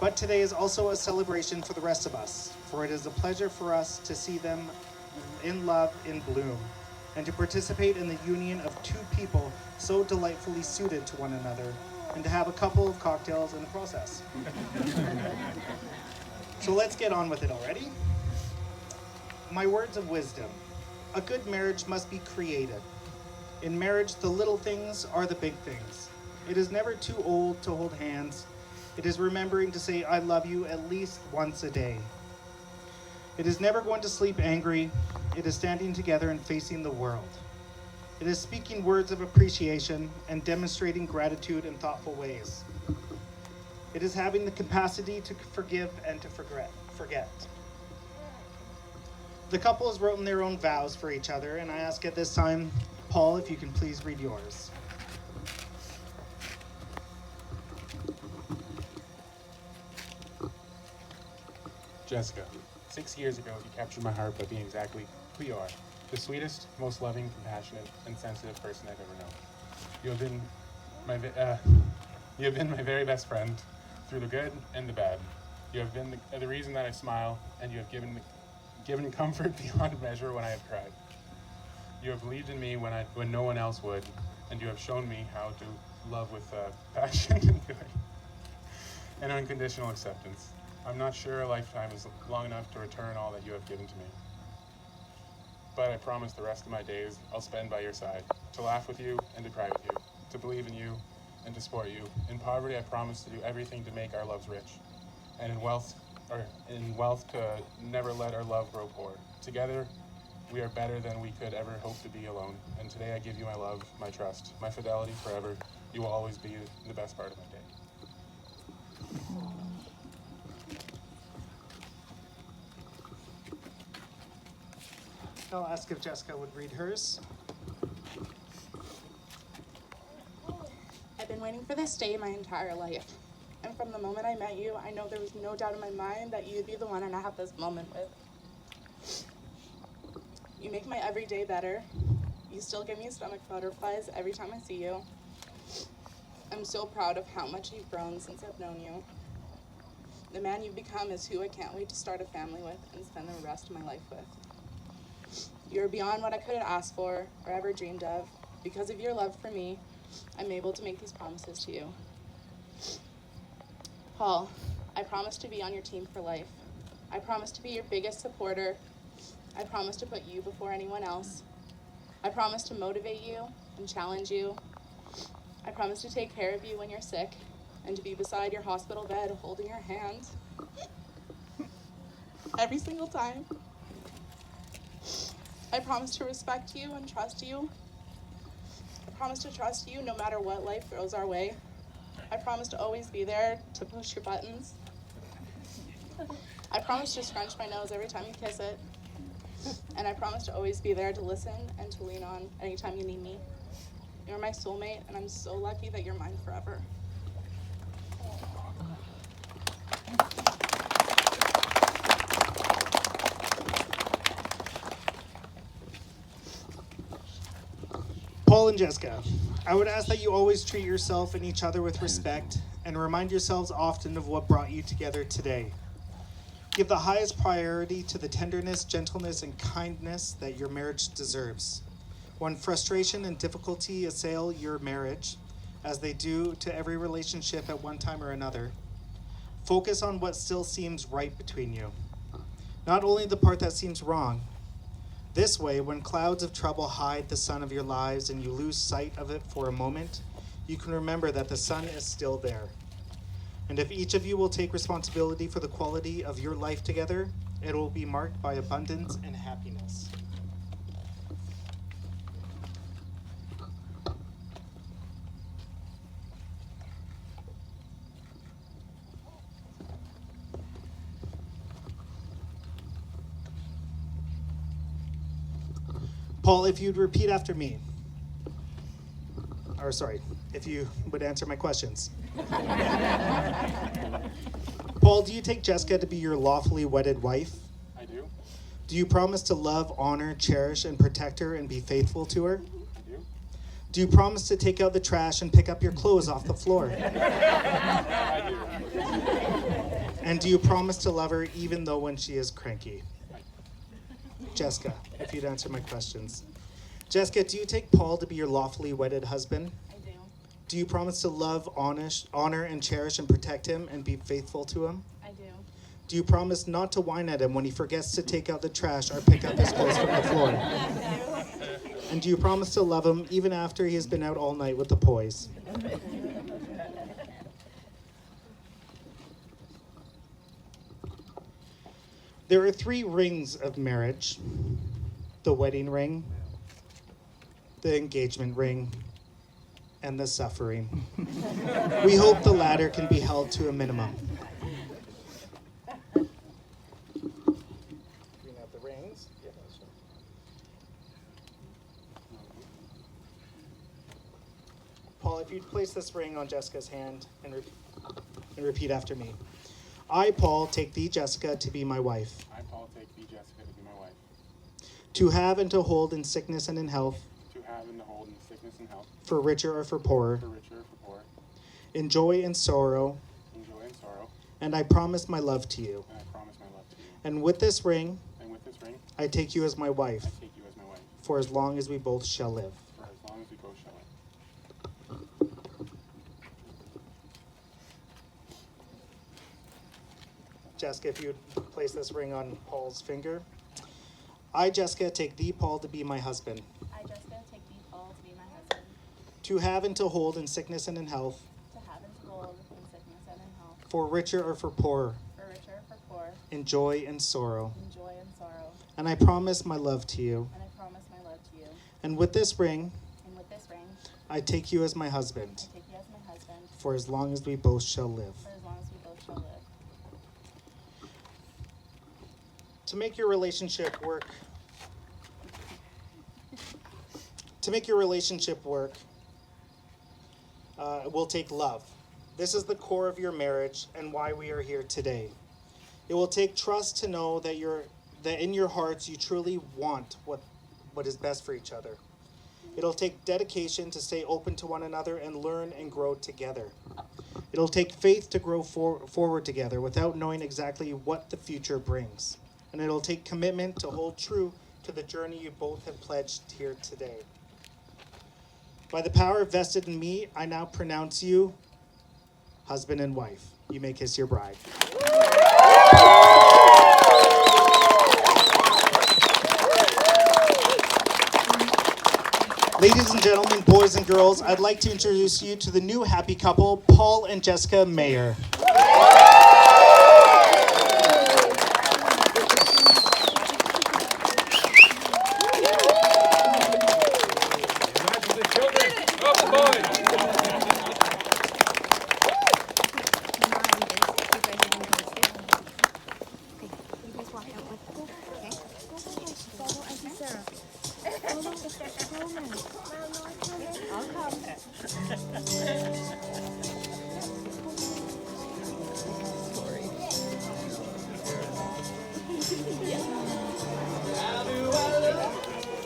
But today is also a celebration for the rest of us, for it is a pleasure for us to see them in love in bloom, and to participate in the union of two people so delightfully suited to one another, and to have a couple of cocktails in the process. So let's get on with it already. My words of wisdom. A good marriage must be created. In marriage, the little things are the big things. It is never too old to hold hands. It is remembering to say, I love you at least once a day. It is never going to sleep angry. It is standing together and facing the world. It is speaking words of appreciation and demonstrating gratitude in thoughtful ways. It is having the capacity to forgive and to forget. The couple has written their own vows for each other, and I ask at this time, Paul, if you can please read yours. Jessica, 6 years ago, you captured my heart by being exactly who you are. The sweetest, most loving, compassionate, and sensitive person I've ever known. You have been my very best friend through the good and the bad. You have been the reason that I smile, and you have given comfort beyond measure when I have cried. You have believed in me when no one else would, and you have shown me how to love with passion and joy and unconditional acceptance. I'm not sure a lifetime is long enough to return all that you have given to me. But I promise the rest of my days I'll spend by your side, to laugh with you and to cry with you, to believe in you and to support you. In poverty, I promise to do everything to make our loves rich, and in wealth to never let our love grow poor. Together, we are better than we could ever hope to be alone. And today I give you my love, my trust, my fidelity forever. You will always be the best part of my day. I'll ask if Jessica would read hers. I've been waiting for this day my entire life. And from the moment I met you, I know there was no doubt in my mind that you'd be the one I have this moment with. You make my everyday better. You still give me stomach butterflies every time I see you. I'm so proud of how much you've grown since I've known you. The man you've become is who I can't wait to start a family with and spend the rest of my life with. You're beyond what I could have asked for or ever dreamed of. Because of your love for me, I'm able to make these promises to you. Paul, I promise to be on your team for life. I promise to be your biggest supporter. I promise to put you before anyone else. I promise to motivate you and challenge you. I promise to take care of you when you're sick and to be beside your hospital bed holding your hand every single time. I promise to respect you and trust you. I promise to trust you no matter what life throws our way. I promise to always be there to push your buttons. I promise to scrunch my nose every time you kiss it. And I promise to always be there to listen and to lean on anytime you need me. You're my soulmate, and I'm so lucky that you're mine forever. Paul and Jessica, I would ask that you always treat yourself and each other with respect and remind yourselves often of what brought you together today. Give the highest priority to the tenderness, gentleness, and kindness that your marriage deserves. When frustration and difficulty assail your marriage, as they do to every relationship at one time or another, focus on what still seems right between you, not only the part that seems wrong. This way, when clouds of trouble hide the sun of your lives and you lose sight of it for a moment, you can remember that the sun is still there. And if each of you will take responsibility for the quality of your life together, it will be marked by abundance and happiness. Paul, if you'd repeat after me. Or sorry, if you would answer my questions. Paul, do you take Jessica to be your lawfully wedded wife? I do. Do you promise to love, honor, cherish, and protect her and be faithful to her? I do. Do you promise to take out the trash and pick up your clothes off the floor? I do. And do you promise to love her even though when she is cranky? Jessica, if you'd answer my questions. Jessica, do you take Paul to be your lawfully wedded husband? I do. Do you promise to love, honor, and cherish and protect him and be faithful to him? I do. Do you promise not to whine at him when he forgets to take out the trash or pick up his clothes from the floor? And do you promise to love him even after he has been out all night with the boys? There are 3 rings of marriage: the wedding ring, the engagement ring, and the suffering. We hope the latter can be held to a minimum. Bring out the rings. Paul, if you'd place this ring on Jessica's hand and repeat after me. I, Paul, take thee, Jessica, to be my wife. I, Paul, take thee, Jessica, to be my wife. To have and to hold in sickness and in health. To have and to hold in sickness and health. For richer or for poorer. For richer or for poor. In joy and sorrow. In joy and sorrow. And I promise my love to you. And I promise my love to you. And with this ring. And with this ring. I take you as my wife. I take you as my wife. For as long as we both shall live. For as long as we both shall live. Jessica, if you would place this ring on Paul's finger. I, Jessica, take thee, Paul, to be my husband. I, Jessica, take thee, Paul, to be my husband. To have and to hold in sickness and in health. To have and to hold in sickness and in health. For richer or for poorer. For richer or for poor. In joy and sorrow. In joy and sorrow. And I promise my love to you. And I promise my love to you. And with this ring. And with this ring. I take you as my husband. I take you as my husband. For as long as we both shall live. For as long as we both shall live. To make your relationship work, will take love. This is the core of your marriage and why we are here today. It will take trust to know that in your hearts you truly want what is best for each other. It'll take dedication to stay open to one another and learn and grow together. It'll take faith to grow forward together without knowing exactly what the future brings. And it'll take commitment to hold true to the journey you both have pledged here today. By the power vested in me, I now pronounce you husband and wife. You may kiss your bride. Ladies and gentlemen, boys and girls, I'd like to introduce you to the new happy couple, Paul and Jessica Mayer. I'll come.